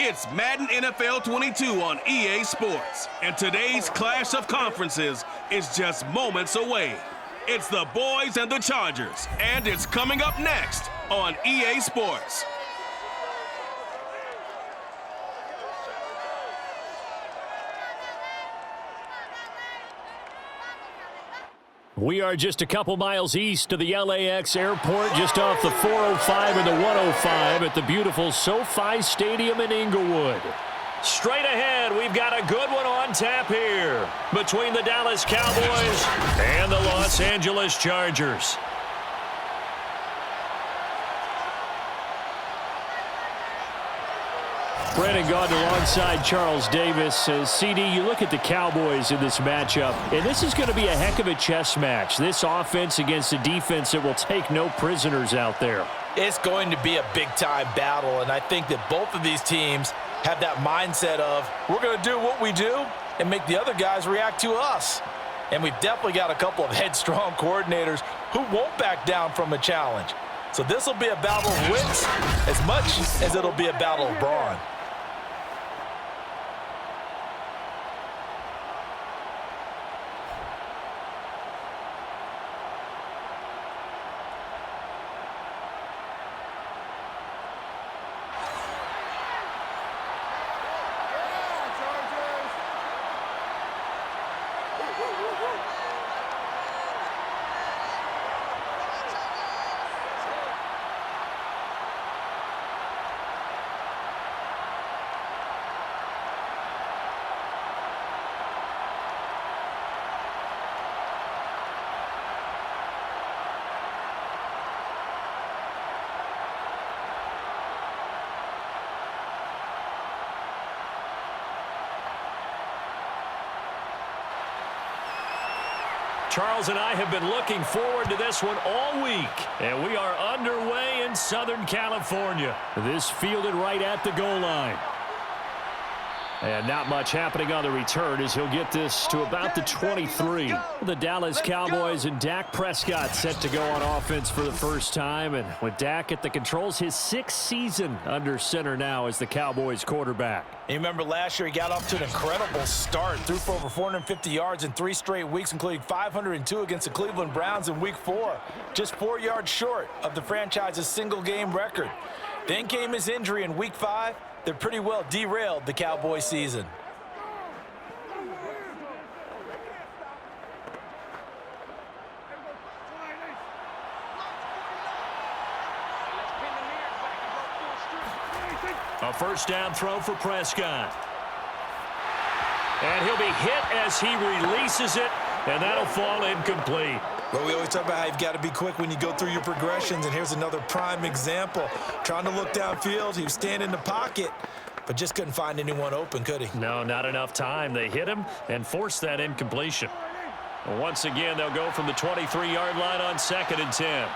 It's Madden NFL 22 on EA Sports, and today's clash of conferences is just moments away. It's the boys and the Chargers, and it's coming up next on EA Sports. We are just a couple miles east of the LAX airport, just off the 405 and the 105 at the beautiful SoFi Stadium in Inglewood. Straight ahead, we've got a good one on tap here between the Dallas Cowboys and the Los Angeles Chargers. Brandon Gaudin alongside Charles Davis. CD, you look at the Cowboys in this matchup, and this is going to be a heck of a chess match. This offense against a defense that will take no prisoners out there. It's going to be a big-time battle, and I think that both of these teams have that mindset of, we're going to do what we do and make the other guys react to us. And we've definitely got a couple of headstrong coordinators who won't back down from a challenge. So this will be a battle of wits as much as it'll be a battle of brawn. Charles and I have been looking forward to this one all week, and we are underway in Southern California. This fielded right at the goal line. And not much happening on the return as he'll get this to about the 23. The Dallas Cowboys and Dak Prescott set to go on offense for the first time. And with Dak at the controls, his sixth season under center now as the Cowboys quarterback. You remember last year he got off to an incredible start. Threw for over 450 yards in 3 straight weeks, including 502 against the Cleveland Browns in Week 4. Just 4 yards short of the franchise's single-game record. Then came his injury in Week 5. That pretty well derailed the Cowboys season. A first down throw for Prescott. And he'll be hit as he releases it, and that'll fall incomplete. Well, we always talk about how you've got to be quick when you go through your progressions, and here's another prime example. Trying to look downfield, he was standing in the pocket, but just couldn't find anyone open, could he? No, not enough time. They hit him and forced that incompletion. Once again, they'll go from the 23-yard line on 2nd and 10.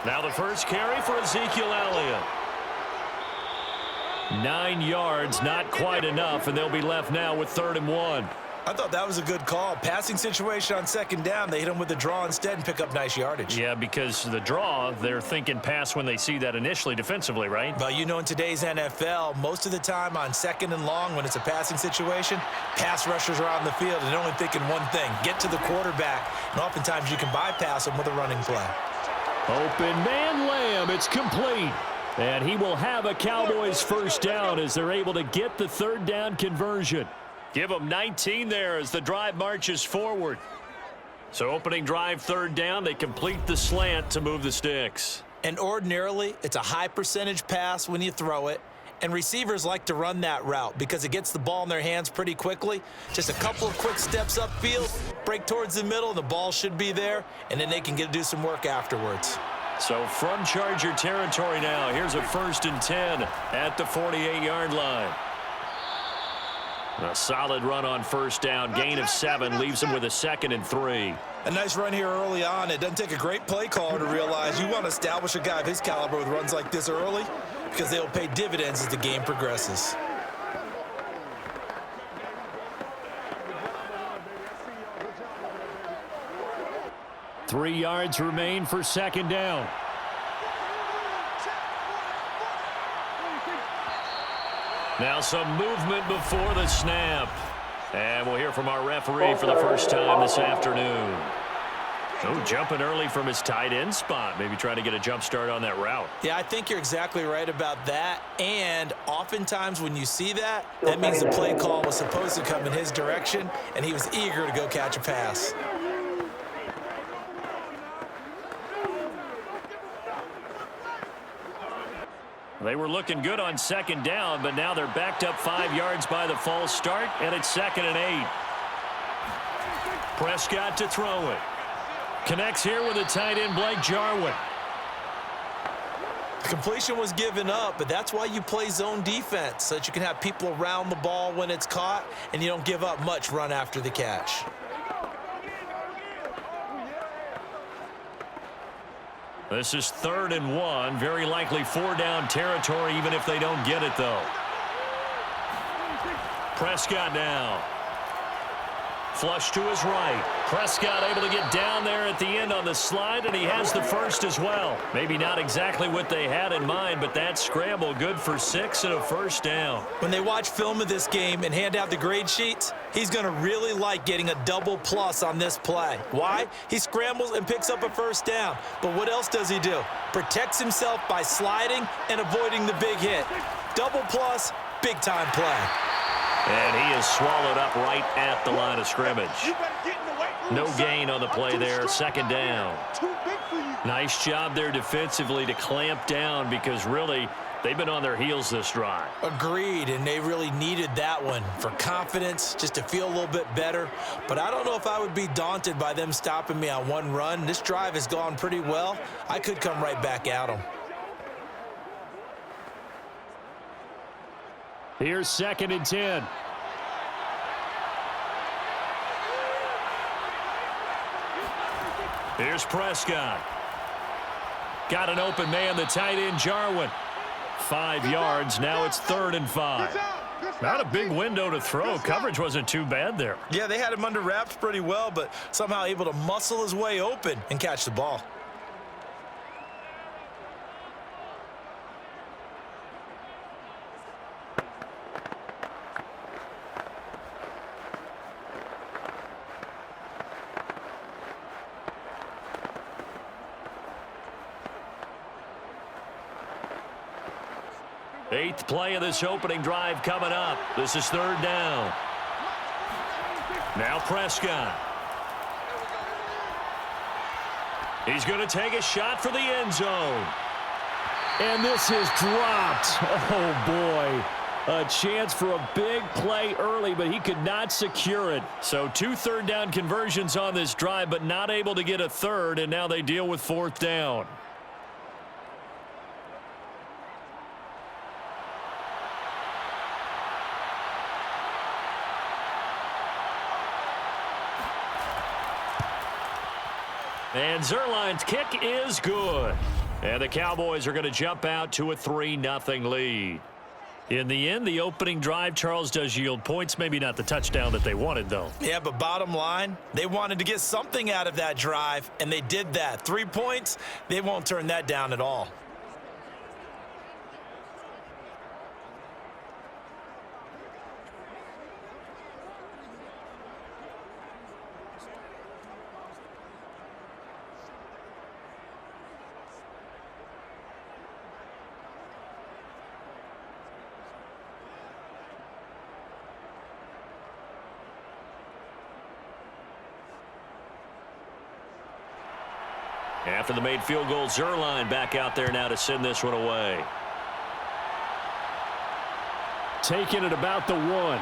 Now the first carry for Ezekiel Elliott. 9 yards, not quite enough, and they'll be left now with 3rd and 1. I thought that was a good call. Passing situation on 2nd down. They hit him with the draw instead and pick up nice yardage. Yeah, because the draw, they're thinking pass when they see that initially defensively, right? Well, you know, in today's NFL, most of the time on 2nd and long, when it's a passing situation, pass rushers are out in the field and they're only thinking one thing, get to the quarterback. And oftentimes you can bypass them with a running play. Open man Lamb, it's complete. And he will have a Cowboys first down as they're able to get the 3rd down conversion. Give them 19 there as the drive marches forward. So opening drive 3rd down, they complete the slant to move the sticks. And ordinarily, it's a high percentage pass when you throw it. And receivers like to run that route because it gets the ball in their hands pretty quickly. Just a couple of quick steps upfield, break towards the middle, and the ball should be there. And then they can do some work afterwards. So from Charger territory now, here's a 1st and 10 at the 48-yard line. A solid run on 1st down, gain of 7, leaves him with a 2nd and 3. A nice run here early on. It doesn't take a great play caller to realize you want to establish a guy of his caliber with runs like this early because they'll pay dividends as the game progresses. 3 yards remain for 2nd down. Now some movement before the snap. And we'll hear from our referee for the first time this afternoon. Oh, jumping early from his tight end spot. Maybe trying to get a jump start on that route. Yeah, I think you're exactly right about that. And oftentimes when you see that, that means the play call was supposed to come in his direction, and he was eager to go catch a pass. They were looking good on second down, but now they're backed up 5 yards by the false start, and it's 2nd and 8. Prescott to throw it. Connects here with a tight end, Blake Jarwin. The completion was given up, but that's why you play zone defense, so that you can have people around the ball when it's caught, and you don't give up much run after the catch. This is 3rd and 1. Very likely 4-down territory, even if they don't get it, though. Prescott now. Flush to his right. Prescott able to get down there at the end on the slide, and he has the first as well. Maybe not exactly what they had in mind, but that scramble good for 6 and a first down. When they watch film of this game and hand out the grade sheets, he's going to really like getting a double plus on this play. Why? He scrambles and picks up a first down. But what else does he do? Protects himself by sliding and avoiding the big hit. Double plus, big time play. And he is swallowed up right at the line of scrimmage. No gain on the play there, 2nd down. Nice job there defensively to clamp down, because really they've been on their heels this drive. Agreed, and they really needed that one for confidence, just to feel a little bit better. But I don't know if I would be daunted by them stopping me on one run. This drive has gone pretty well. I could come right back at them. Here's 2nd and 10. Here's Prescott. Got an open man, the tight end, Jarwin. 5 yards. Now it's 3rd and 5. Not a big window to throw. Coverage wasn't too bad there. Yeah, they had him under wraps pretty well, but somehow able to muscle his way open and catch the ball. Eighth play of this opening drive coming up. This is 3rd down. Now Prescott. He's going to take a shot for the end zone. And this is dropped. Oh, boy. A chance for a big play early, but he could not secure it. So 2 third-down conversions on this drive, but not able to get a third, and now they deal with 4th down. And Zerline's kick is good. And the Cowboys are going to jump out to a 3-0 lead. In the end, the opening drive, Charles, does yield points. Maybe not the touchdown that they wanted, though. Yeah, but bottom line, they wanted to get something out of that drive, and they did that. 3 points, they won't turn that down at all. After the made field goal, Zerline back out there now to send this one away. Taking it about the 1.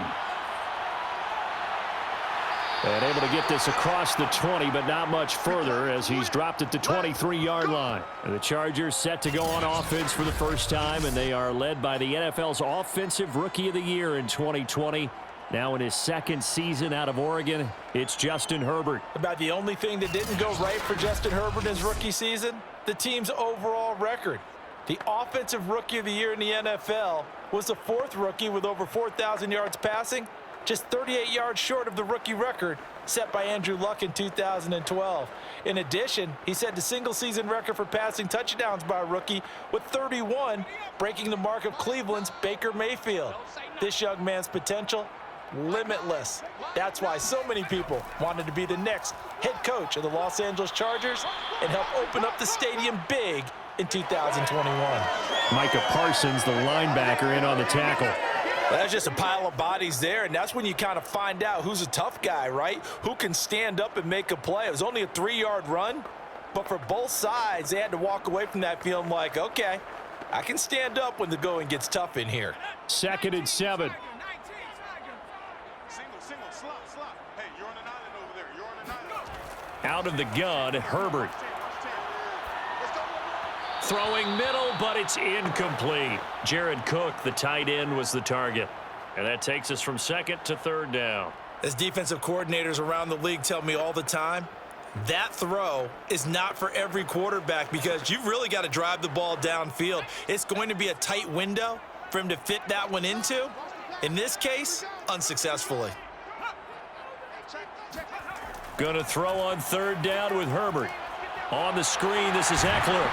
And able to get this across the 20, but not much further as he's dropped it to 23-yard line. And the Chargers set to go on offense for the first time, and they are led by the NFL's Offensive Rookie of the Year in 2020. Now in his 2nd season out of Oregon, it's Justin Herbert. About the only thing that didn't go right for Justin Herbert in his rookie season, the team's overall record. The Offensive Rookie of the Year in the NFL was the 4th rookie with over 4,000 yards passing just 38 yards short of the rookie record set by Andrew Luck in 2012. In addition, he set the single-season record for passing touchdowns by a rookie with 31, breaking the mark of Cleveland's Baker Mayfield. This young man's potential, limitless. That's why so many people wanted to be the next head coach of the Los Angeles Chargers and help open up the stadium big in 2021. Micah Parsons, the linebacker, in on the tackle. Well, that's just a pile of bodies there, and that's when you kind of find out who's a tough guy, right? Who can stand up and make a play. It was only a 3-yard run, but for both sides, they had to walk away from that feeling like, okay, I can stand up when the going gets tough in here. 2nd and 7. Out of the gun, Herbert. Throwing middle, but it's incomplete. Jared Cook, the tight end, was the target. And that takes us from 2nd to 3rd down. As defensive coordinators around the league tell me all the time, that throw is not for every quarterback because you've really got to drive the ball downfield. It's going to be a tight window for him to fit that one into. In this case, unsuccessfully. Going to throw on 3rd down with Herbert. On the screen, this is Eckler.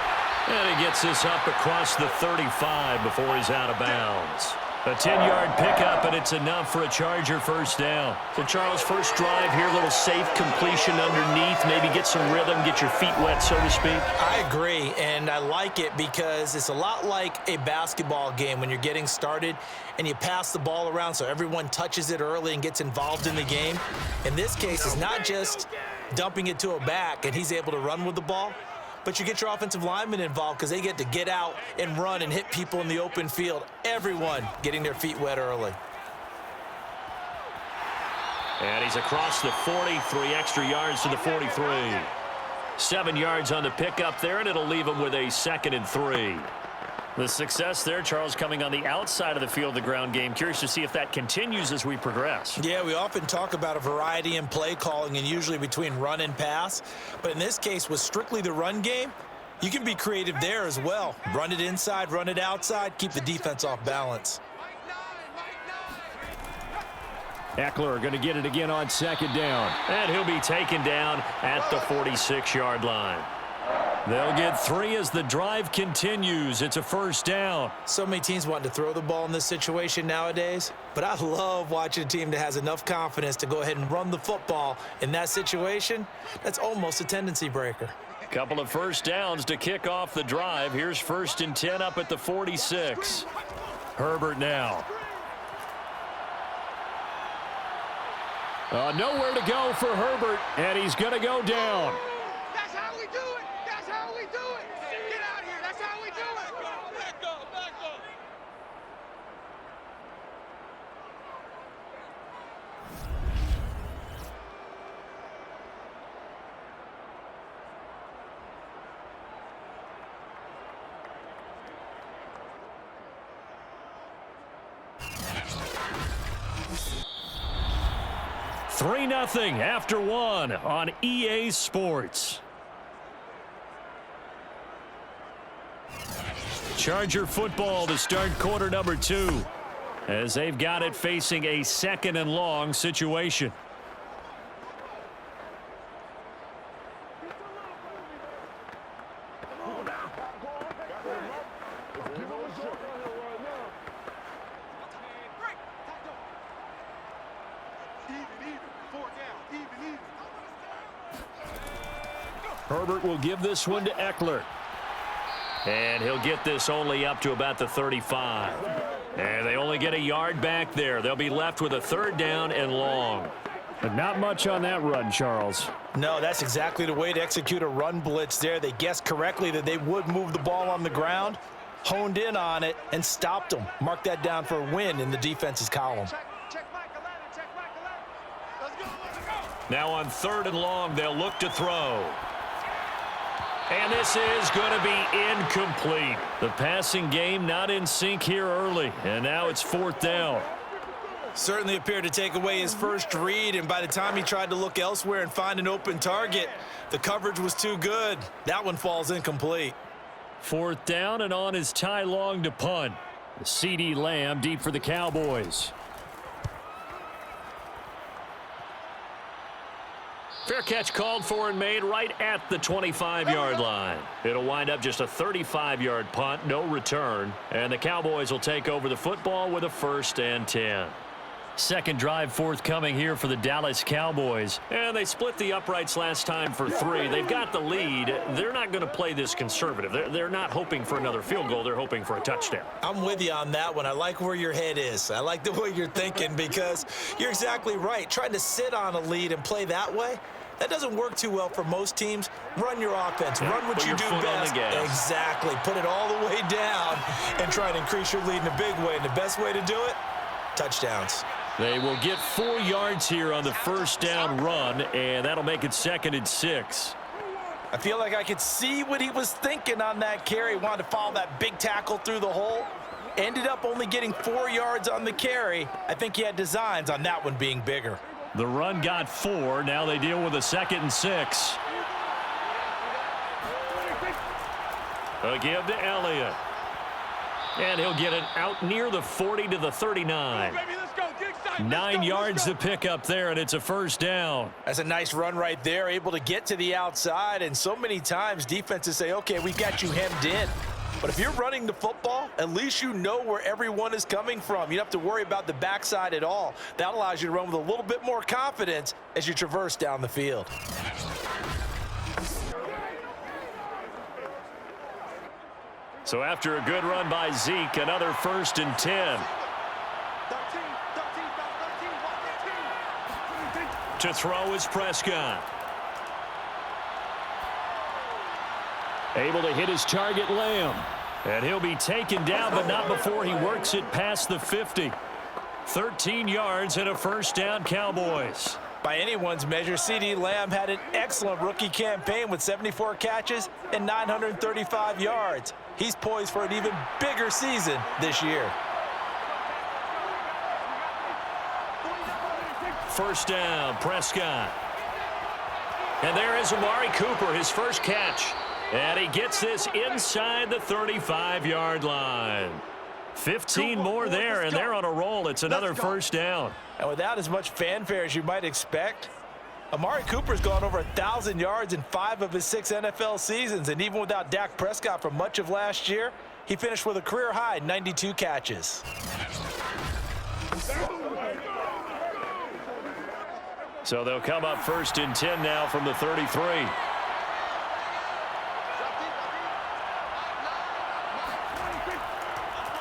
And he gets this up across the 35 before he's out of bounds. A 10-yard pickup, and it's enough for a Charger first down. So, Charles, first drive here, a little safe completion underneath, maybe get some rhythm, get your feet wet, so to speak. I agree, and I like it because it's a lot like a basketball game when you're getting started and you pass the ball around so everyone touches it early and gets involved in the game. In this case, it's not just dumping it to a back and he's able to run with the ball, but you get your offensive linemen involved because they get to get out and run and hit people in the open field. Everyone getting their feet wet early. And he's across the 40, 3 extra yards to the 43. 7 yards on the pickup there, and it'll leave him with a 2nd and 3. The success there, Charles, coming on the outside of the field, the ground game. Curious to see if that continues as we progress. Yeah, we often talk about a variety in play calling and usually between run and pass. But in this case, with strictly the run game, you can be creative there as well. Run it inside, run it outside, keep the defense off balance. Eckler going to get it again on 2nd down. And he'll be taken down at the 46-yard line. They'll get 3 as the drive continues. It's a first down. So many teams want to throw the ball in this situation nowadays, but I love watching a team that has enough confidence to go ahead and run the football in that situation. That's almost a tendency breaker. Couple of first downs to kick off the drive. Here's 1st and 10 up at the 46. Herbert now. Nowhere to go for Herbert, and he's going to go down. That's how we do it. That's how we do it. Get out here. That's how we do it. Back up. Back up. Three 3-0 after 1 on EA Sports. Charger football to start quarter number 2 as they've got it facing a 2nd and long situation. Herbert will give this one to Eckler. And he'll get this only up to about the 35. And they only get a yard back there. They'll be left with a 3rd down and long. But not much on that run, Charles. No, that's exactly the way to execute a run blitz there. They guessed correctly that they would move the ball on the ground, honed in on it, and stopped them. Mark that down for a win in the defense's column. Now on 3rd and long, they'll look to throw. And this is going to be incomplete. The passing game not in sync here early, and now it's 4th down. Certainly appeared to take away his first read, and by the time he tried to look elsewhere and find an open target, the coverage was too good. That one falls incomplete. 4th down, and on is Ty Long to punt. CeeDee Lamb deep for the Cowboys. Fair catch called for and made right at the 25-yard line. It'll wind up just a 35-yard punt, no return. And the Cowboys will take over the football with a 1st and 10. Second drive forthcoming here for the Dallas Cowboys. And they split the uprights last time for 3. They've got the lead. They're not going to play this conservative. They're not hoping for another field goal. They're hoping for a touchdown. I'm with you on that one. I like where your head is. I like the way you're thinking because you're exactly right. Trying to sit on a lead and play that way, that doesn't work too well for most teams. Run your offense. Run what you do best. Exactly. Put it all the way down and try and increase your lead in a big way. And the best way to do it, touchdowns. They will get 4 yards here on the first down run, and that'll make it 2nd and 6. I feel like I could see what he was thinking on that carry. Wanted to follow that big tackle through the hole. Ended up only getting 4 yards on the carry. I think he had designs on that one being bigger. The run got 4. Now they deal with a 2nd and 6. A give to Elliott. And he'll get it out near the 40 to the 39. 9 yards to pick up there, and it's a 1st down. That's a nice run right there, able to get to the outside. And so many times defenses say, okay, we've got you hemmed in. But if you're running the football, at least you know where everyone is coming from. You don't have to worry about the backside at all. That allows you to run with a little bit more confidence as you traverse down the field. So after a good run by Zeke, another 1st and 10. To throw is Prescott. Able to hit his target, Lamb. And he'll be taken down, but not before he works it past the 50. 13 yards and a 1st down, Cowboys. By anyone's measure, CeeDee Lamb had an excellent rookie campaign with 74 catches and 935 yards. He's poised for an even bigger season this year. 1st down, Prescott. And there is Amari Cooper, his first catch. And he gets this inside the 35-yard line. 15 more there, and they're on a roll. It's another 1st down. And without as much fanfare as you might expect, Amari Cooper's gone over 1,000 yards in 5 of his 6 NFL seasons. And even without Dak Prescott for much of last year, he finished with a career-high 92 catches. So they'll come up 1st and 10 now from the 33.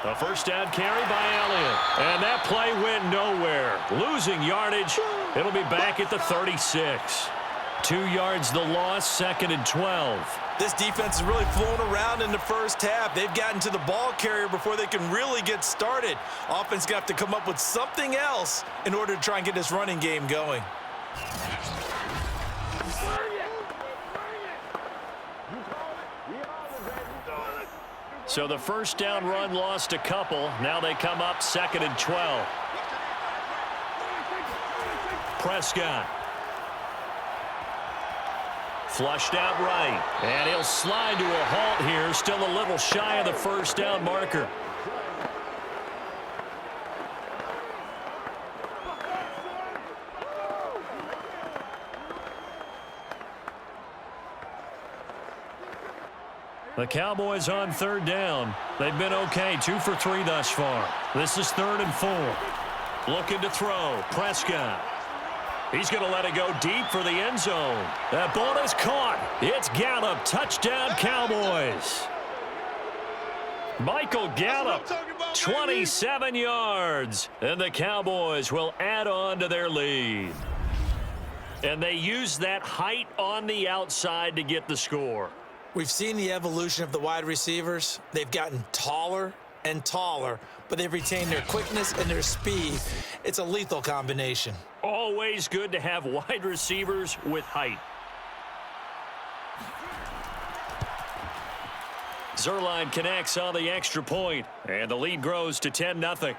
A 1st down carry by Elliott. And that play went nowhere. Losing yardage. It'll be back at the 36. 2 yards the loss, 2nd and 12. This defense is really flown around in the first half. They've gotten to the ball carrier before they can really get started. Offense going to have to come up with something else in order to try and get this running game going. So the 1st down run lost a couple. Now they come up 2nd and 12. Prescott. Flushed out right. And he'll slide to a halt here. Still a little shy of the 1st down marker. The Cowboys on 3rd down. They've been okay, 2 for 3 thus far. This is 3rd and 4. Looking to throw. Prescott. He's going to let it go deep for the end zone. That ball is caught. It's Gallup. Touchdown, Cowboys. Michael Gallup, 27 yards. And the Cowboys will add on to their lead. And they use that height on the outside to get the score. We've seen the evolution of the wide receivers. They've gotten taller and taller, but they've retained their quickness and their speed. It's a lethal combination. Always good to have wide receivers with height. Zuerlein connects on the extra point, and the lead grows to 10-0.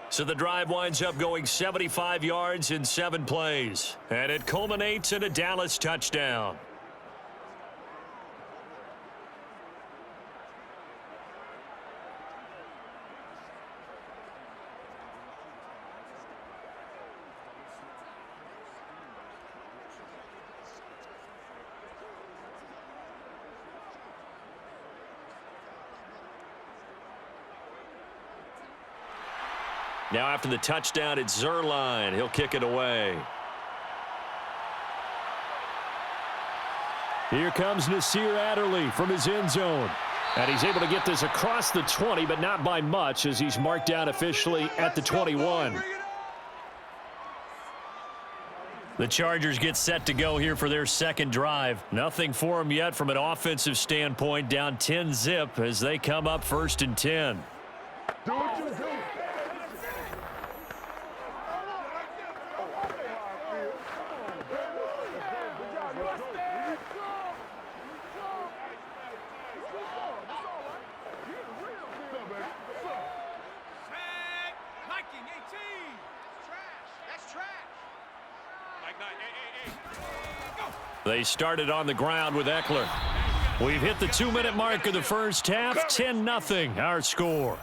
So the drive winds up going 75 yards in 7 plays, and it culminates in a Dallas touchdown. Now after the touchdown, it's Zerline. He'll kick it away. Here comes Nasir Adderley from his end zone. And he's able to get this across the 20, but not by much as he's marked down officially at the 21. The Chargers get set to go here for their second drive. Nothing for them yet from an offensive standpoint, down 10-zip as they come up 1st and 10. Do what you do. They started on the ground with Eckler. We've hit the 2-minute mark of the first half. 10-0 our score.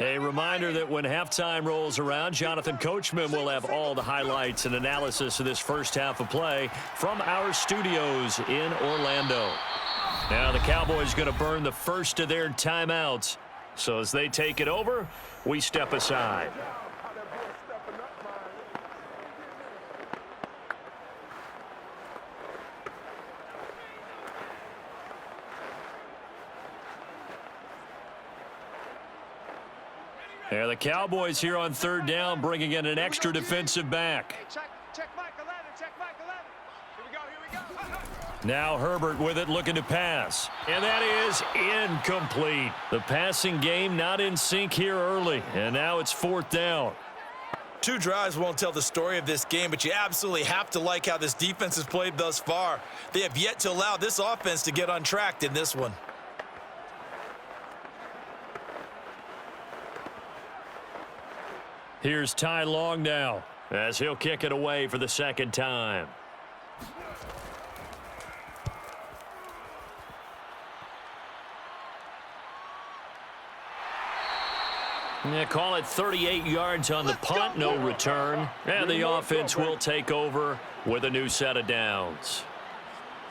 A reminder that when halftime rolls around, Jonathan Coachman will have all the highlights and analysis of this first half of play from our studios in Orlando. Now the Cowboys going to burn the first of their timeouts. So as they take it over, we step aside. Yeah, the Cowboys here on 3rd down, bringing in an extra defensive back. Check Mike 11, check Mike 11. Here we go. Now Herbert with it, looking to pass. And that is incomplete. The passing game not in sync here early, and now it's 4th down. 2 drives won't tell the story of this game, but you absolutely have to like how this defense has played thus far. They have yet to allow this offense to get untracked in this one. Here's Ty Long now as he'll kick it away for the second time. Yeah, call it 38 yards on the punt, no return. And the offense will take over with a new set of downs.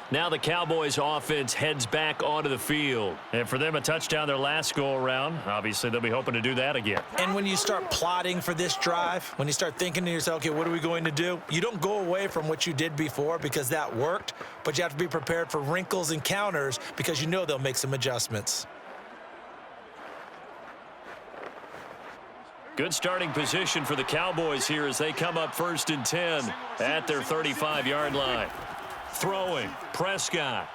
Now the Cowboys offense heads back onto the field. And for them, a touchdown their last go-around. Obviously, they'll be hoping to do that again. And when you start plotting for this drive, when you start thinking to yourself, okay, what are we going to do? You don't go away from what you did before because that worked, but you have to be prepared for wrinkles and counters because you know they'll make some adjustments. Good starting position for the Cowboys here as they come up 1st and 10 at their 35-yard line. Throwing, Prescott.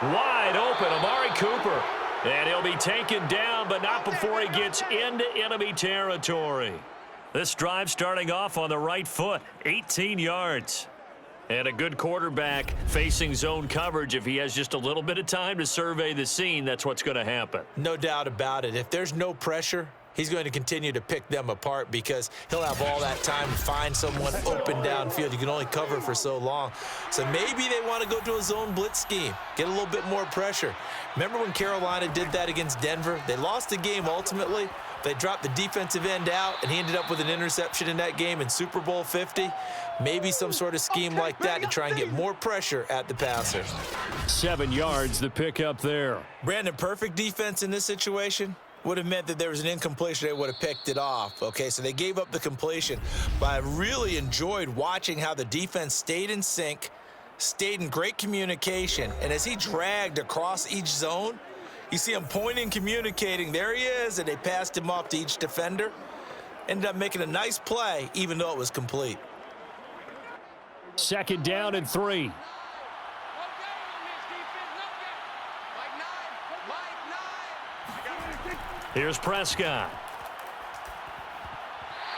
Wide open, Amari Cooper. And he'll be taken down, but not before he gets into enemy territory. This drive starting off on the right foot, 18 yards. And a good quarterback facing zone coverage. If he has just a little bit of time to survey the scene, that's what's going to happen. No doubt about it. If there's no pressure, he's going to continue to pick them apart because he'll have all that time to find someone open downfield. You can only cover for so long. So maybe they want to go to a zone blitz scheme, get a little bit more pressure. Remember when Carolina did that against Denver? They lost the game ultimately. They dropped the defensive end out, and he ended up with an interception in that game in Super Bowl 50. Maybe some sort of scheme like that to try and get more pressure at the passer. 7 yards, the pickup there. Brandon, perfect defense in this situation would have meant that there was an incompletion. They would have picked it off. Okay, so they gave up the completion. But I really enjoyed watching how the defense stayed in sync, stayed in great communication, and as he dragged across each zone, you see him pointing, communicating. There he is, and they passed him off to each defender. Ended up making a nice play, even though it was complete. 2nd down and 3. Here's Prescott.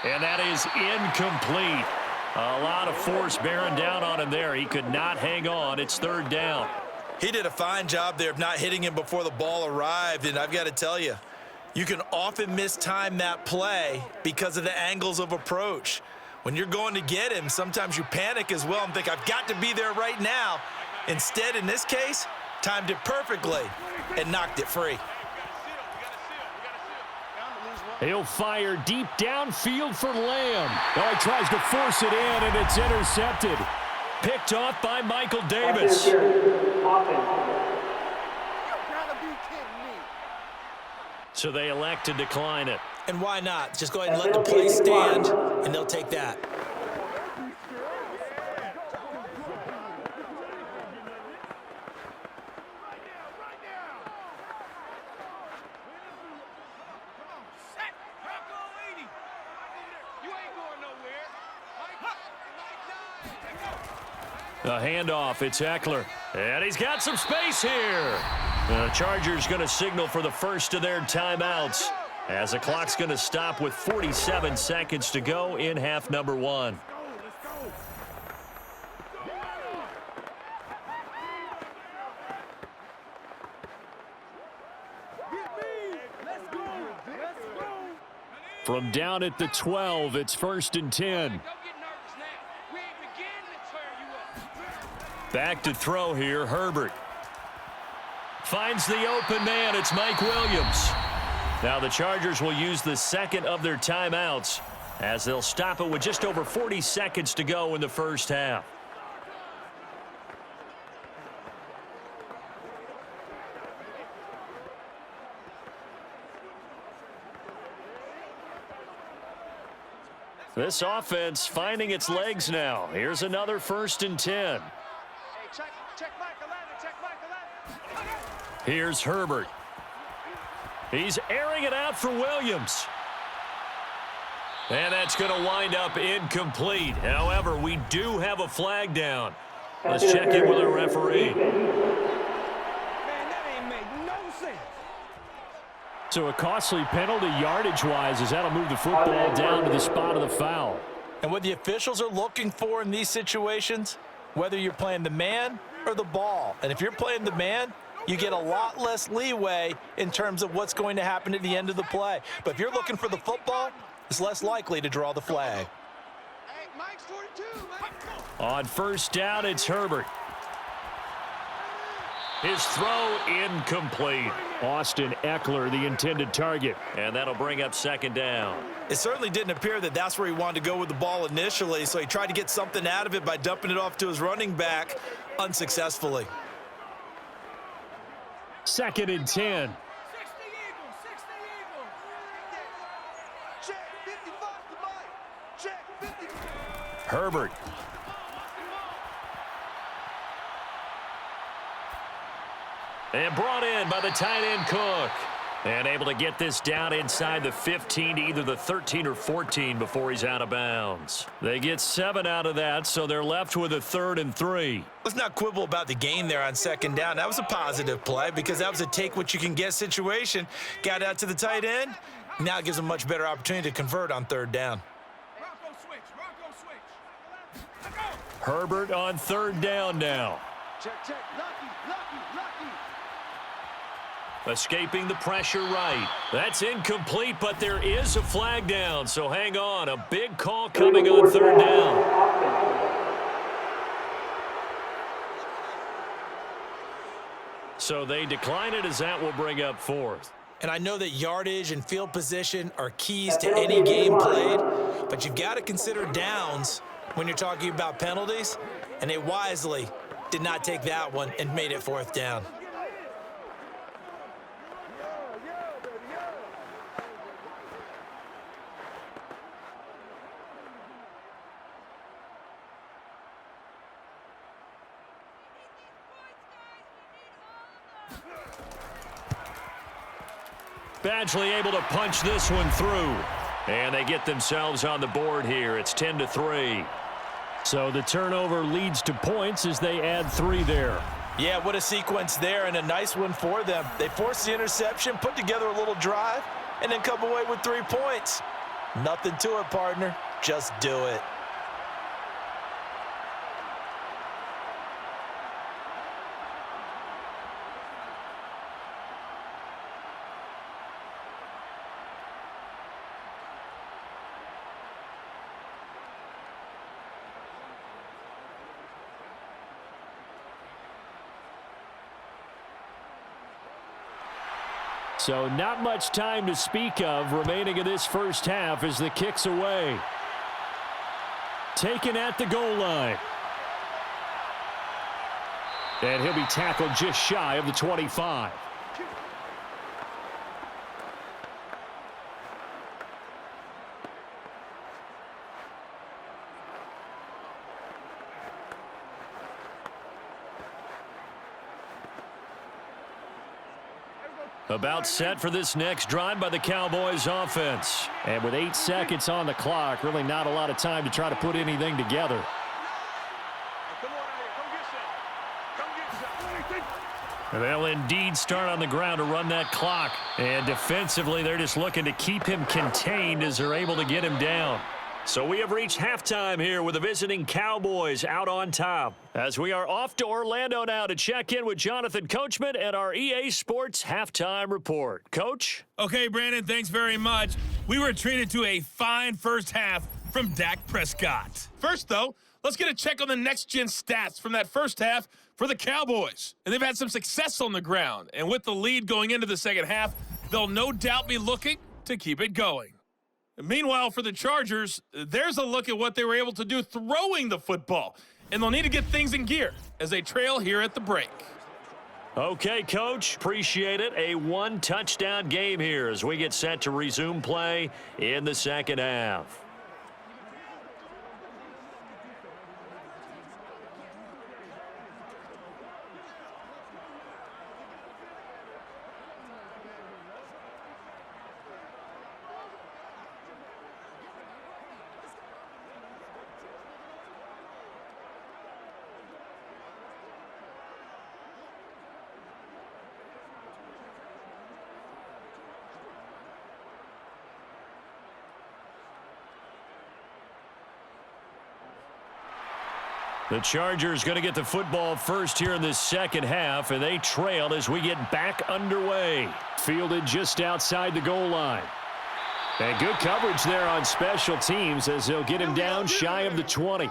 And that is incomplete. A lot of force bearing down on him there. He could not hang on. It's 3rd down. He did a fine job there of not hitting him before the ball arrived, and I've got to tell you, you can often mistime that play because of the angles of approach. When you're going to get him, sometimes you panic as well and think, I've got to be there right now. Instead, in this case, timed it perfectly and knocked it free. He'll fire deep downfield for Lamb. Oh, he tries to force it in, and it's intercepted. Picked off by Michael Davis. So they elect to decline it. And why not? Just go ahead and let the play stand, and they'll take that. A handoff, it's Eckler. And he's got some space here. The Chargers going to signal for the first of their timeouts as the clock's going to stop with 47 seconds to go in half number 1. From down at the 12, it's 1st and 10. Back to throw here, Herbert. Finds the open man, it's Mike Williams. Now the Chargers will use the second of their timeouts as they'll stop it with just over 40 seconds to go in the first half. This offense finding its legs now. Here's another 1st and 10. Here's Herbert. He's airing it out for Williams. And that's going to wind up incomplete. However, we do have a flag down. Let's check in with our referee. So a costly penalty yardage-wise as that'll move the football down to the spot of the foul. And what the officials are looking for in these situations, whether you're playing the man or the ball. And if you're playing the man, you get a lot less leeway in terms of what's going to happen at the end of the play. But if you're looking for the football, it's less likely to draw the flag. On 1st down, it's Herbert. His throw incomplete. Austin Eckler, the intended target. And that'll bring up 2nd down. It certainly didn't appear that that's where he wanted to go with the ball initially, so he tried to get something out of it by dumping it off to his running back unsuccessfully. 2nd and 10. Herbert. And brought in by the tight end Cook. And able to get this down inside the 15 to either the 13 or 14 before he's out of bounds. They get 7 out of that, so they're left with a 3rd and 3. Let's not quibble about the gain there on 2nd down. That was a positive play because that was a take-what-you-can-get situation. Got out to the tight end. Now it gives them a much better opportunity to convert on 3rd down. Herbert on 3rd down now. Check. Lucky. Escaping the pressure right. That's incomplete, but there is a flag down, so hang on. A big call coming on 3rd down. So they decline it as that will bring up 4th. And I know that yardage and field position are keys to any game played, but you've got to consider downs when you're talking about penalties, and they wisely did not take that one and made it 4th down. Badgley able to punch this one through. And they get themselves on the board here. It's 10-3. So the turnover leads to points as they add 3 there. Yeah, what a sequence there, and a nice one for them. They forced the interception, put together a little drive, and then come away with 3 points. Nothing to it, partner. Just do it. So not much time to speak of remaining in this first half as the kick's away. Taken at the goal line. And he'll be tackled just shy of the 25. About set for this next drive by the Cowboys offense. And with 8 seconds on the clock, really not a lot of time to try to put anything together. They'll indeed start on the ground to run that clock. And defensively, they're just looking to keep him contained as they're able to get him down. So we have reached halftime here with the visiting Cowboys out on top. As we are off to Orlando now to check in with Jonathan Coachman and our EA Sports Halftime Report. Coach? Okay, Brandon, thanks very much. We were treated to a fine first half from Dak Prescott. First, though, let's get a check on the next-gen stats from that first half for the Cowboys. And they've had some success on the ground. And with the lead going into the second half, they'll no doubt be looking to keep it going. Meanwhile, for the Chargers, there's a look at what they were able to do throwing the football. And they'll need to get things in gear as they trail here at the break. Okay, Coach. Appreciate it. A one-touchdown game here as we get set to resume play in the second half. The Chargers going to get the football first here in this second half, and they trailed as we get back underway. Fielded just outside the goal line. And good coverage there on special teams as they'll get him down shy of the 20.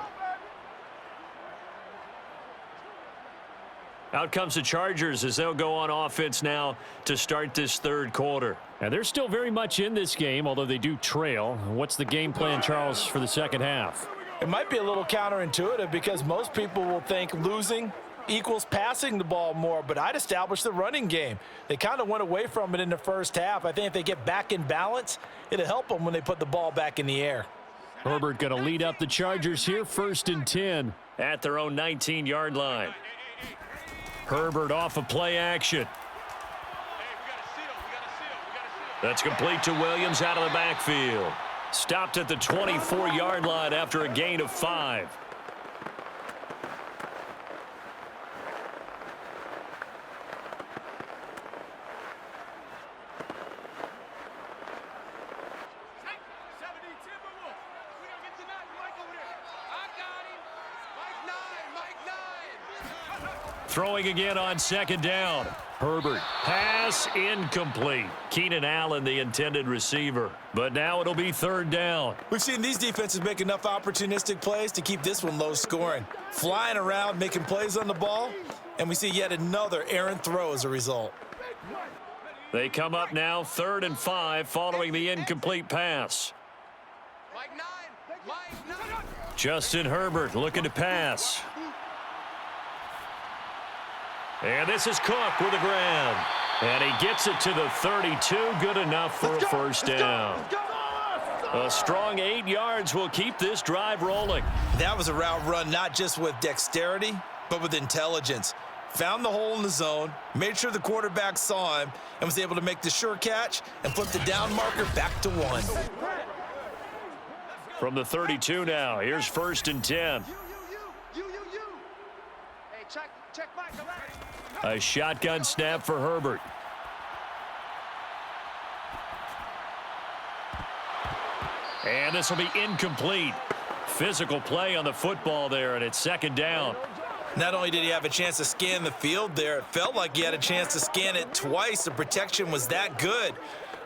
Out comes the Chargers as they'll go on offense now to start this third quarter. And they're still very much in this game, although they do trail. What's the game plan, Charles, for the second half? It might be a little counterintuitive because most people will think losing equals passing the ball more, but I'd establish the running game. They kind of went away from it in the first half. I think if they get back in balance, it'll help them when they put the ball back in the air. Herbert going to lead up the Chargers here, 1st and 10 at their own 19-yard line. Herbert off of play action. That's complete to Williams out of the backfield. Stopped at the 24-yard line after a gain of 5. Throwing again on second down. Herbert, pass incomplete. Keenan Allen, the intended receiver. But now it'll be third down. We've seen these defenses make enough opportunistic plays to keep this one low scoring. Flying around, making plays on the ball, and we see yet another errant throw as a result. They come up now 3rd and 5 following the incomplete pass. Justin Herbert looking to pass. And this is Cook with a grab. And he gets it to the 32. Good enough for a first down. A strong 8 yards will keep this drive rolling. That was a route run not just with dexterity, but with intelligence. Found the hole in the zone, made sure the quarterback saw him, and was able to make the sure catch and flip the down marker back to 1. From the 32 now, here's 1st and 10. Hey, check Mike. A shotgun snap for Herbert. And this will be incomplete. Physical play on the football there, and it's 2nd down. Not only did he have a chance to scan the field there, it felt like he had a chance to scan it twice. The protection was that good.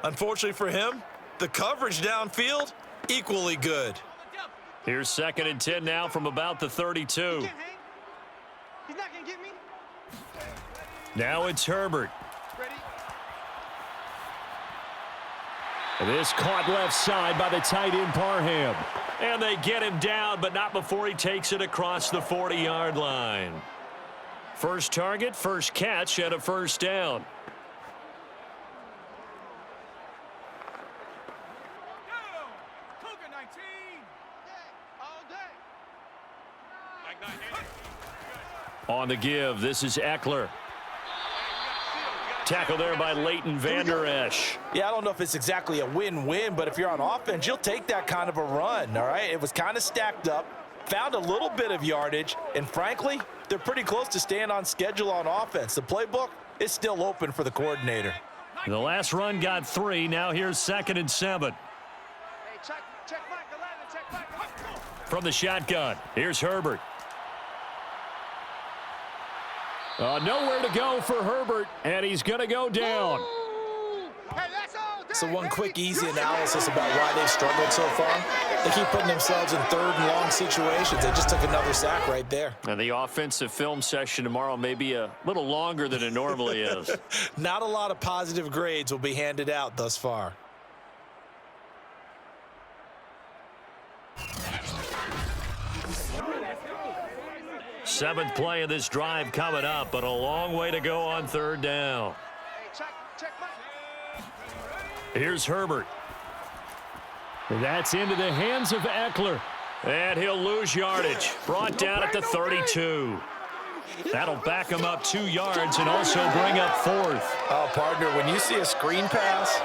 Unfortunately for him, the coverage downfield, equally good. Here's 2nd and 10 now from about the 32. He's not going to get me. Now it's Herbert. Ready? This caught left side by the tight end Parham. And they get him down, but not before he takes it across the 40-yard line. First target, first catch, and a first down. On the give, this is Eckler. Tackle there by Leighton Vander Esch. Yeah, I don't know if it's exactly a win-win, but if you're on offense, you'll take that kind of a run, all right? It was kind of stacked up, found a little bit of yardage, and frankly, they're pretty close to staying on schedule on offense. The playbook is still open for the coordinator. The last run got 3. Now here's 2nd and 7. From the shotgun, here's Herbert. Nowhere to go for Herbert, and he's going to go down. So one quick, easy analysis about why they've struggled so far. They keep putting themselves in third and long situations. They just took another sack right there. And the offensive film session tomorrow may be a little longer than it normally is. Not a lot of positive grades will be handed out thus far. Seventh play of this drive coming up, but a long way to go on 3rd down. Here's Herbert. That's into the hands of Eckler. And he'll lose yardage. Brought down at the 32. That'll back him up 2 yards and also bring up 4th. Oh, partner, when you see a screen pass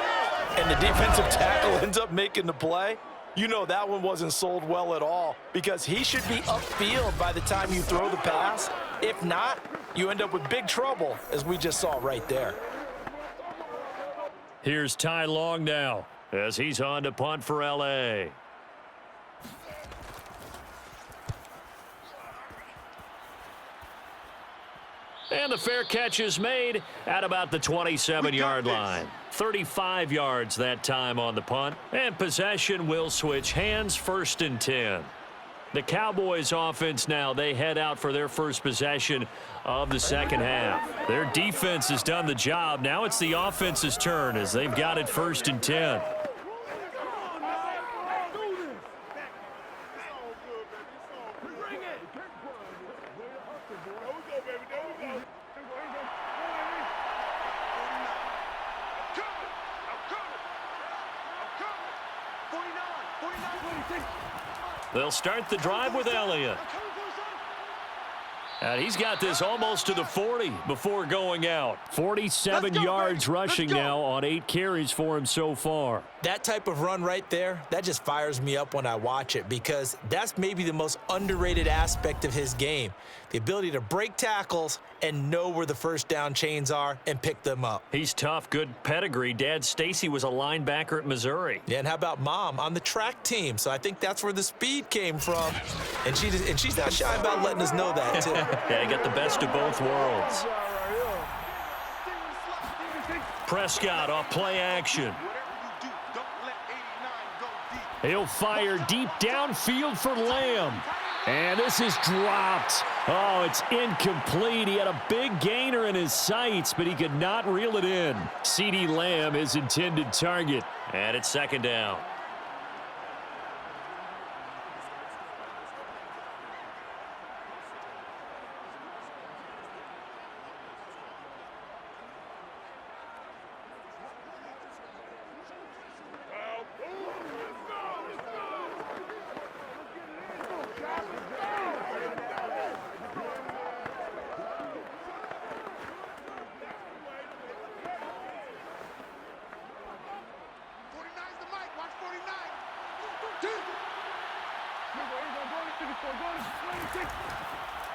and the defensive tackle ends up making the play, you know that one wasn't sold well at all, because he should be upfield by the time you throw the pass. If not, you end up with big trouble, as we just saw right there. Here's Ty Long now as he's on to punt for L.A. And the fair catch is made at about the 27-yard line. 35 yards that time on the punt. And possession will switch hands, 1st and 10. The Cowboys offense now, they head out for their first possession of the second half. Their defense has done the job. Now it's the offense's turn as they've got it 1st and 10. They'll start the drive with Elliott. And he's got this almost to the 40 before going out. 47 yards rushing now on 8 carries for him so far. That type of run right there, that just fires me up when I watch it, because that's maybe the most underrated aspect of his game. The ability to break tackles and know where the first down chains are and pick them up. He's tough, good pedigree. Dad Stacy was a linebacker at Missouri. Yeah, and how about Mom on the track team? So I think that's where the speed came from. And she's not shy about letting us know that, too. Yeah, got the best of both worlds. Prescott off play action. He'll fire deep downfield for Lamb. And this is dropped. Oh, it's incomplete. He had a big gainer in his sights, but he could not reel it in. CeeDee Lamb, his intended target. And it's 2nd down.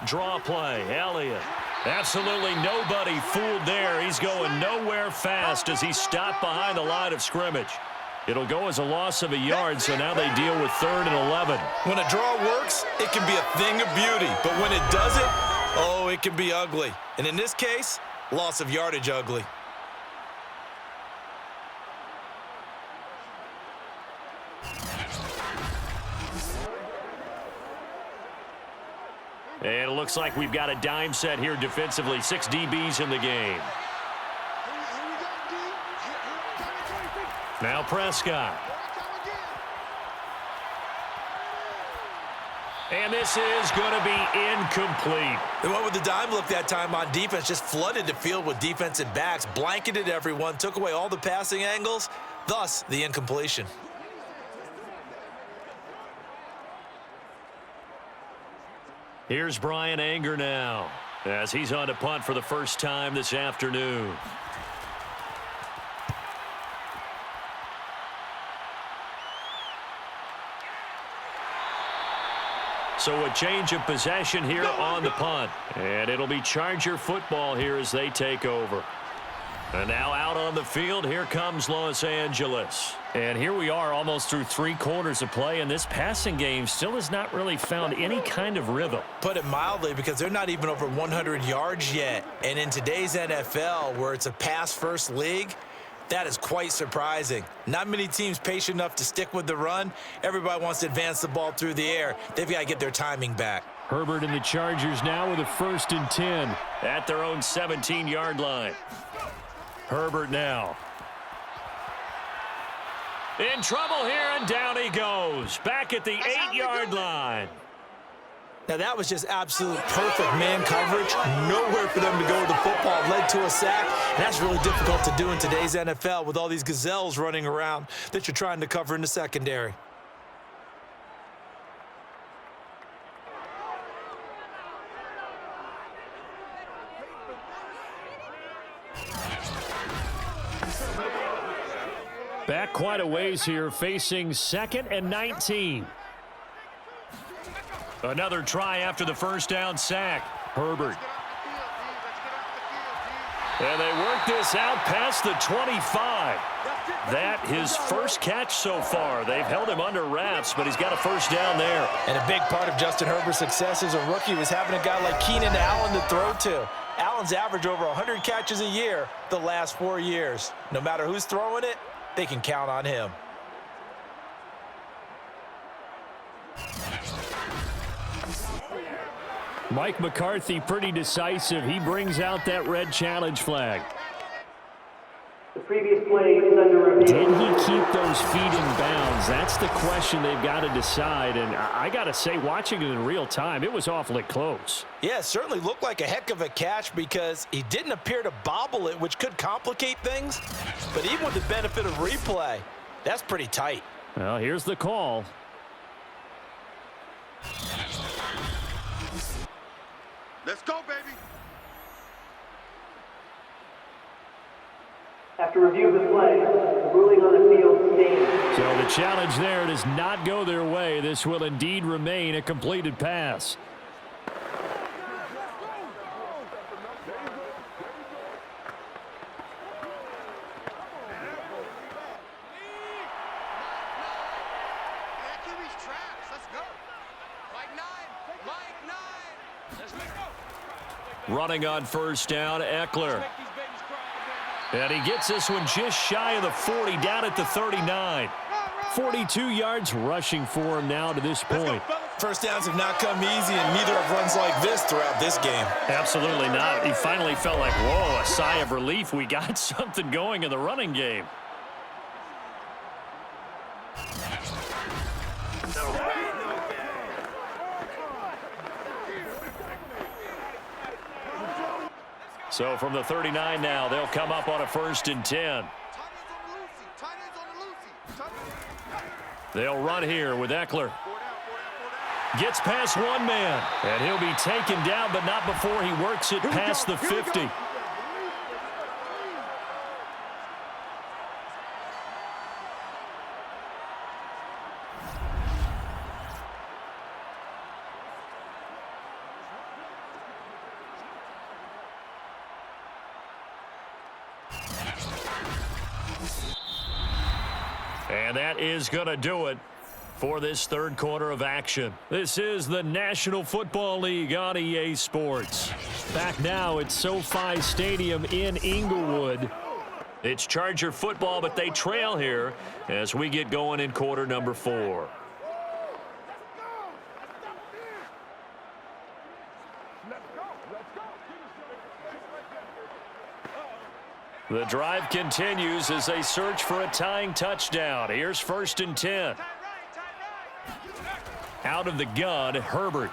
Draw play, Elliott. Absolutely nobody fooled there. He's going nowhere fast as he's stopped behind the line of scrimmage. It'll go as a loss of a yard, so now they deal with 3rd and 11. When a draw works, it can be a thing of beauty. But when it doesn't, oh, it can be ugly. And in this case, loss of yardage ugly. And it looks like we've got a dime set here defensively. 6 DBs in the game. Now Prescott. And this is going to be incomplete. They went with the dime look that time on defense, just flooded the field with defensive backs, blanketed everyone, took away all the passing angles, thus the incompletion. Here's Brian Anger now, as he's on to punt for the first time this afternoon. So a change of possession here on the punt. And it'll be Charger football here as they take over. And now out on the field, here comes Los Angeles. And here we are almost through 3 quarters of play, and this passing game still has not really found any kind of rhythm. Put it mildly, because they're not even over 100 yards yet. And in today's NFL, where it's a pass-first league, that is quite surprising. Not many teams patient enough to stick with the run. Everybody wants to advance the ball through the air. They've got to get their timing back. Herbert and the Chargers now with a 1st and 10 at their own 17-yard line. Herbert now. In trouble here, and down he goes. Back at the 8-yard line. Now, that was just absolute perfect man coverage. Nowhere for them to go with the football. Led to a sack. And that's really difficult to do in today's NFL with all these gazelles running around that you're trying to cover in the secondary. Back quite a ways here, facing 2nd and 19. Another try after the first down sack. Herbert. And they work this out past the 25. That his first catch so far. They've held him under wraps, but he's got a first down there. And a big part of Justin Herbert's success as a rookie was having a guy like Keenan Allen to throw to. Allen's averaged over 100 catches a year the last 4 years. No matter who's throwing it, they can count on him. Mike McCarthy pretty decisive. He brings out that red challenge flag. The previous play is under review. Did he keep those feet in bounds? That's the question they've got to decide. And I got to say, watching it in real time, it was awfully close. Yeah, it certainly looked like a heck of a catch because he didn't appear to bobble it, which could complicate things. But even with the benefit of replay, that's pretty tight. Well, here's the call. Let's go, baby. After review of the play, the ruling on the field stands. So the challenge there does not go their way. This will indeed remain a completed pass. Running on first down, Eckler. And he gets this one just shy of the 40, down at the 39. 42 yards rushing for him now to this point. First downs have not come easy, and neither have runs like this throughout this game. Absolutely not. He finally felt like, whoa, a sigh of relief. We got something going in the running game. So from the 39 now, they'll come up on a 1st and 10. They'll run here with Eckler. Gets past one man, and he'll be taken down, but not before he works it past the 50. And that is going to do it for this 3rd quarter of action. This is the National Football League on EA Sports. Back now at SoFi Stadium in Inglewood. It's Charger football, but they trail here as we get going in quarter number 4. The drive continues as they search for a tying touchdown. Here's 1st and 10. Out of the gun, Herbert.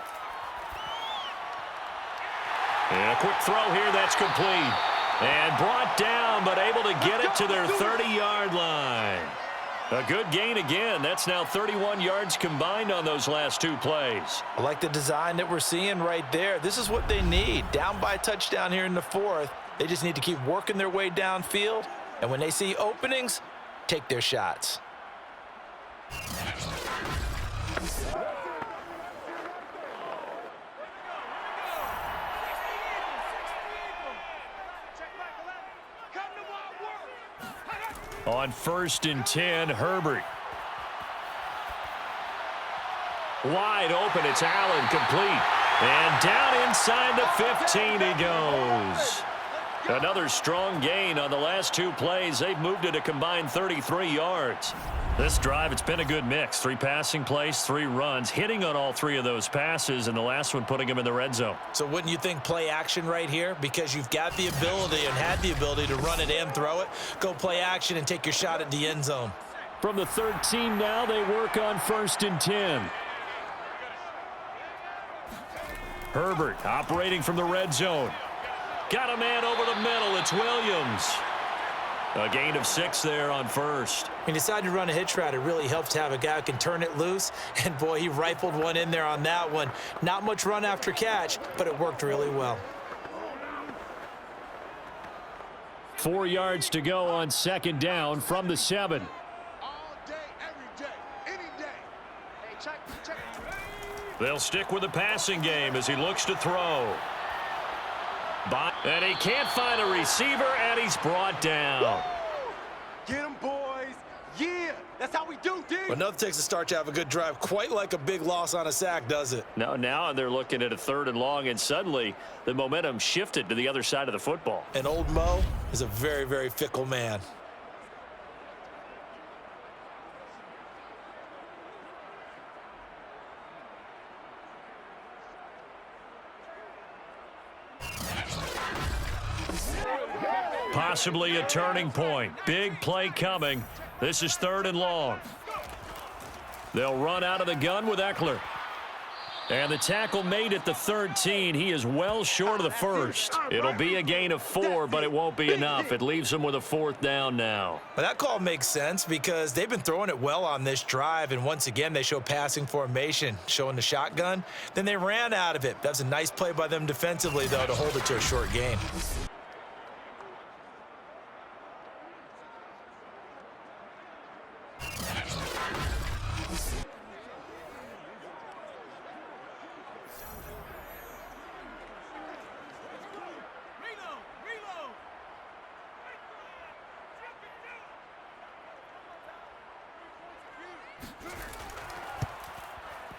And a quick throw here that's complete. And brought down, but able to get it to their 30-yard line. A good gain again. That's now 31 yards combined on those last 2 plays. I like the design that we're seeing right there. This is what they need. Down by a touchdown here in the 4th. They just need to keep working their way downfield. And when they see openings, take their shots. On 1st and 10, Herbert. Wide open, it's Allen, complete. And down inside the 15 he goes. Another strong gain on the last 2 plays. They've moved it a combined 33 yards. This drive, it's been a good mix. 3 passing plays, 3 runs, hitting on all 3 of those passes, and the last one putting them in the red zone. So wouldn't you think play action right here? Because you've got the ability and had the ability to run it and throw it. Go play action and take your shot at the end zone. From the 13 now, they work on 1st and 10. Herbert operating from the red zone. Got a man over the middle. It's Williams. A gain of 6 there on 1st. When you decide to run a hitch route, it really helps to have a guy who can turn it loose. And, boy, he rifled one in there on that one. Not much run after catch, but it worked really well. 4 yards to go on 2nd down from the 7. All day, every day, any day. Hey, check. They'll stick with the passing game as he looks to throw. And he can't find a receiver, and he's brought down. Get him, boys. Yeah, that's how we do, D. But nothing takes a start to have a good drive quite like a big loss on a sack, does it? No, now they're looking at a 3rd and long, and suddenly the momentum shifted to the other side of the football. And old Mo is a very, very fickle man. Possibly a turning point. Big play coming. This is 3rd and long. They'll run out of the gun with Eckler. And the tackle made at the 13. He is well short of the 1st. It'll be a gain of 4, but it won't be enough. It leaves them with a 4th down now. But that call makes sense because they've been throwing it well on this drive, and once again they show passing formation, showing the shotgun. Then they ran out of it. That's a nice play by them defensively, though, to hold it to a short gain.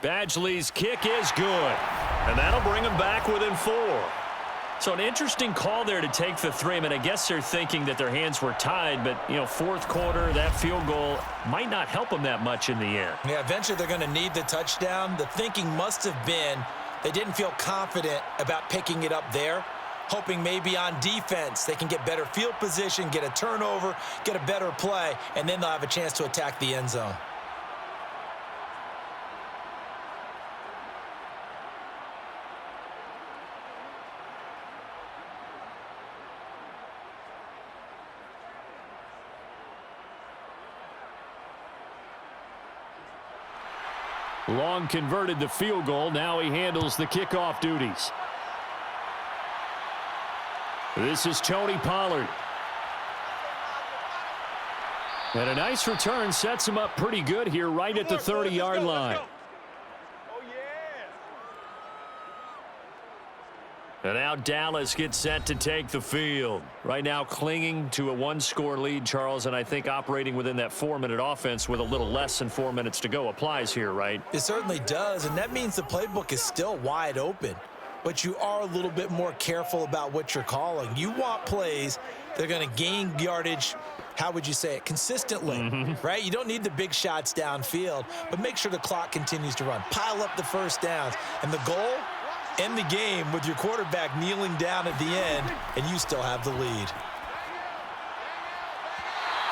Badgley's kick is good, and that'll bring him back within 4. So an interesting call there to take the 3. I mean, I guess they're thinking that their hands were tied, but, 4th quarter, that field goal might not help them that much in the end. Yeah, eventually they're going to need the touchdown. The thinking must have been they didn't feel confident about picking it up there, hoping maybe on defense they can get better field position, get a turnover, get a better play, and then they'll have a chance to attack the end zone. Long converted the field goal. Now he handles the kickoff duties. This is Tony Pollard. And a nice return sets him up pretty good here right at the 30-yard line. And now Dallas gets set to take the field. Right now clinging to a 1-score lead, Charles, and I think operating within that 4-minute offense with a little less than 4 minutes to go applies here, right? It certainly does, and that means the playbook is still wide open. But you are a little bit more careful about what you're calling. You want plays that are going to gain yardage, how would you say it, consistently, right? You don't need the big shots downfield, but make sure the clock continues to run. Pile up the first downs, and the goal, end the game with your quarterback kneeling down at the end, and you still have the lead.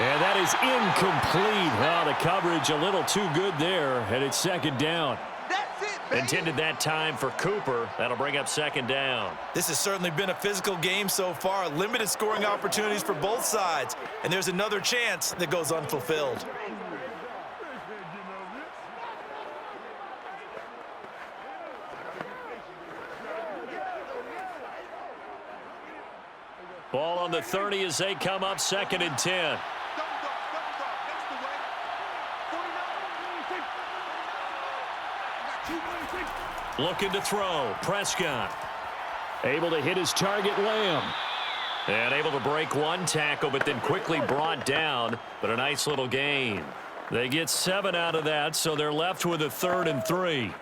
And that is incomplete. Oh, the coverage a little too good there, and it's second down. That's it, baby. Intended that time for Cooper. That'll bring up second down. This has certainly been a physical game so far. Limited scoring opportunities for both sides. And there's another chance that goes unfulfilled. Ball on the 30 as they come up second and 10. Looking to throw. Prescott. Able to hit his target, Lamb. And able to break one tackle, but then quickly brought down. But a nice little gain. They get 7 out of that, so they're left with a 3rd and 3.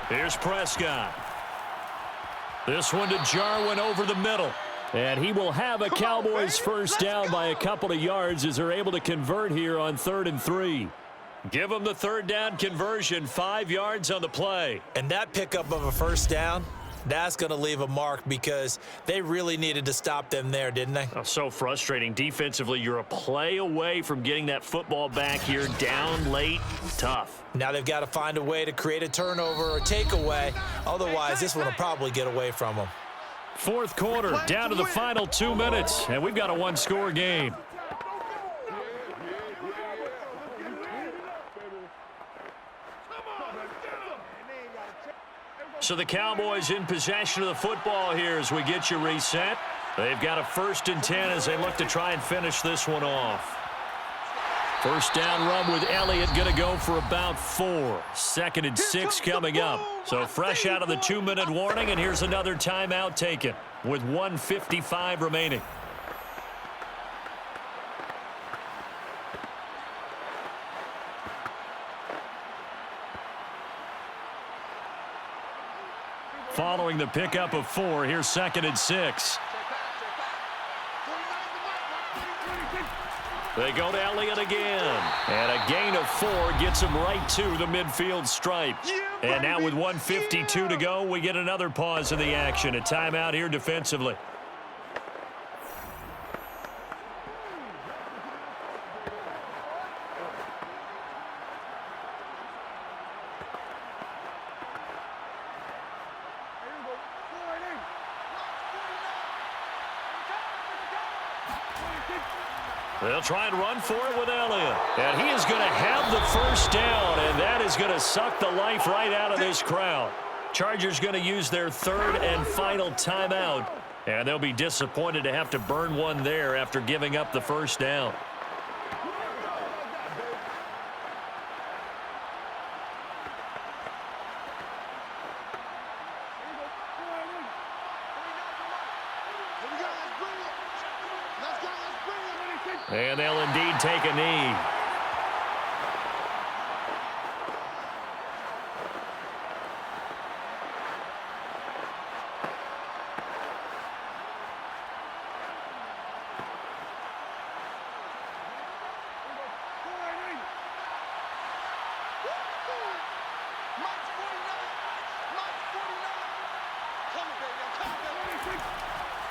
Here's Prescott. This one to Jarwin over the middle. And he will have a Cowboys first down by a couple of yards as they're able to convert here on 3rd and 3. Give them the 3rd down conversion, 5 yards on the play. And that pickup of a first down, that's going to leave a mark because they really needed to stop them there, didn't they? Oh, so frustrating. Defensively, you're a play away from getting that football back here, down late, tough. Now they've got to find a way to create a turnover or takeaway. Otherwise, this one will probably get away from them. 4th quarter, down to the final 2 minutes, and we've got a one-score game. So the Cowboys in possession of the football here as we get you reset. They've got a 1st and 10 as they look to try and finish this one off. First down run with Elliott, going to go for about 4. 2nd and 6 coming up. So fresh out of the 2-minute warning, and here's another timeout taken with 1:55 remaining. Following the pickup of 4, here's 2nd and 6. They go to Elliott again. And a gain of 4 gets him right to the midfield stripe. And now with 1:52 to go, we get another pause in the action. A timeout here defensively. They'll try and run for it with Elliott. And he is going to have the first down, and that is going to suck the life right out of this crowd. Chargers going to use their 3rd and final timeout, and they'll be disappointed to have to burn one there after giving up the first down. And they'll indeed take a knee.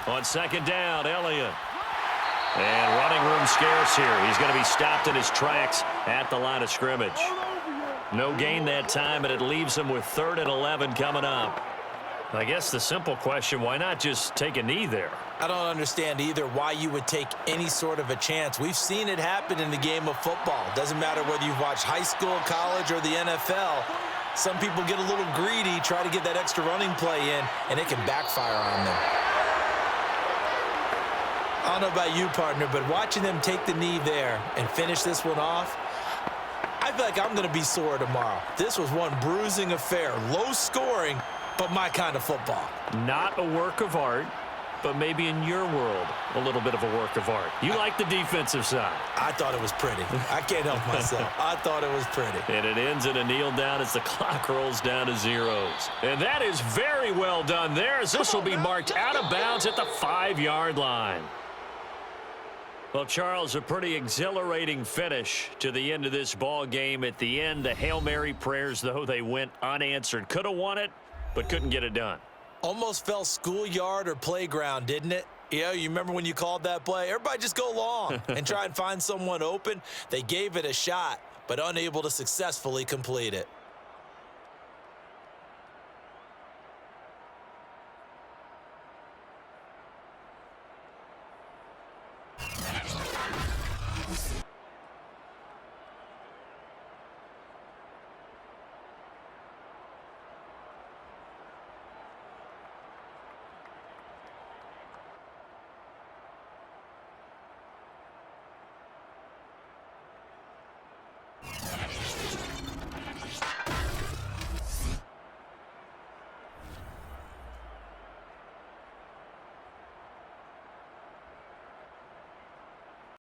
On 2nd down, Elliott. And running room scarce here. He's going to be stopped in his tracks at the line of scrimmage. No gain that time, and it leaves him with 3rd and 11 coming up. I guess the simple question, why not just take a knee there? I don't understand either why you would take any sort of a chance. We've seen it happen in the game of football. Doesn't matter whether you've watched high school, college, or the NFL. Some people get a little greedy, try to get that extra running play in, and it can backfire on them. I don't know about you, partner, but watching them take the knee there and finish this one off, I feel like I'm going to be sore tomorrow. This was one bruising affair. Low scoring, but my kind of football. Not a work of art, but maybe in your world, a little bit of a work of art. You like the defensive side. I thought it was pretty. I can't help myself. I thought it was pretty. And it ends in a kneel down as the clock rolls down to zeros. And that is very well done there, as this will be marked out of bounds at the 5-yard line. Well, Charles, a pretty exhilarating finish to the end of this ball game. At the end, the Hail Mary prayers, though, they went unanswered. Could have won it, but couldn't get it done. Almost felt schoolyard or playground, didn't it? Yeah, you remember when you called that play? Everybody just go long and try and find someone open. They gave it a shot, but unable to successfully complete it.